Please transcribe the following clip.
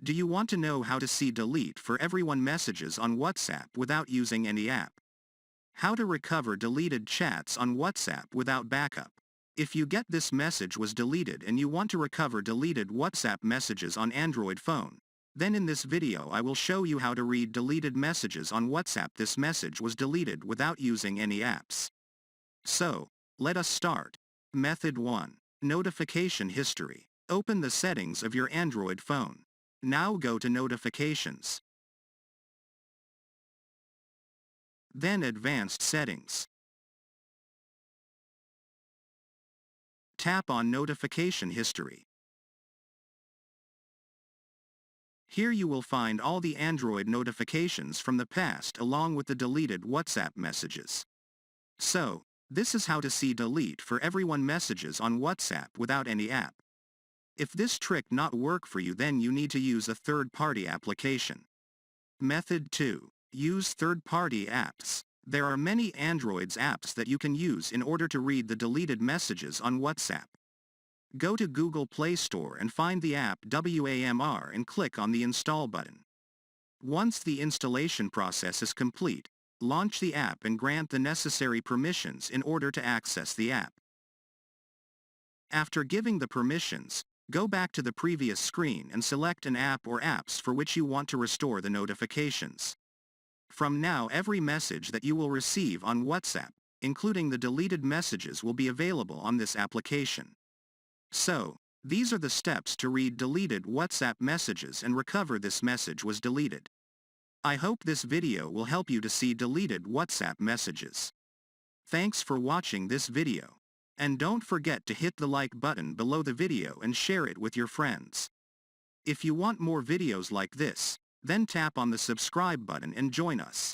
Do you want to know how to see delete for everyone messages on WhatsApp without using any app? How to recover deleted chats on WhatsApp without backup? If you get this message was deleted and you want to recover deleted WhatsApp messages on Android phone, then in this video I will show you how to read deleted messages on WhatsApp. This message was deleted without using any apps. So, let us start. Method 1. Notification history. Open the settings of your Android phone. Now go to Notifications. Then Advanced Settings. Tap on Notification History. Here you will find all the Android notifications from the past along with the deleted WhatsApp messages. So, this is how to see delete for everyone messages on WhatsApp without any app. If this trick not work for you, then you need to use a third-party application. Method 2. Use third-party apps. There are many Android's apps that you can use in order to read the deleted messages on WhatsApp. Go to Google Play Store and find the app WAMR and click on the Install button. Once the installation process is complete, launch the app and grant the necessary permissions in order to access the app. After giving the permissions, go back to the previous screen and select an app or apps for which you want to restore the notifications. From now, every message that you will receive on WhatsApp, including the deleted messages, will be available on this application. So, these are the steps to read deleted WhatsApp messages and recover this message was deleted. I hope this video will help you to see deleted WhatsApp messages. Thanks for watching this video. And don't forget to hit the like button below the video and share it with your friends. If you want more videos like this, then tap on the subscribe button and join us.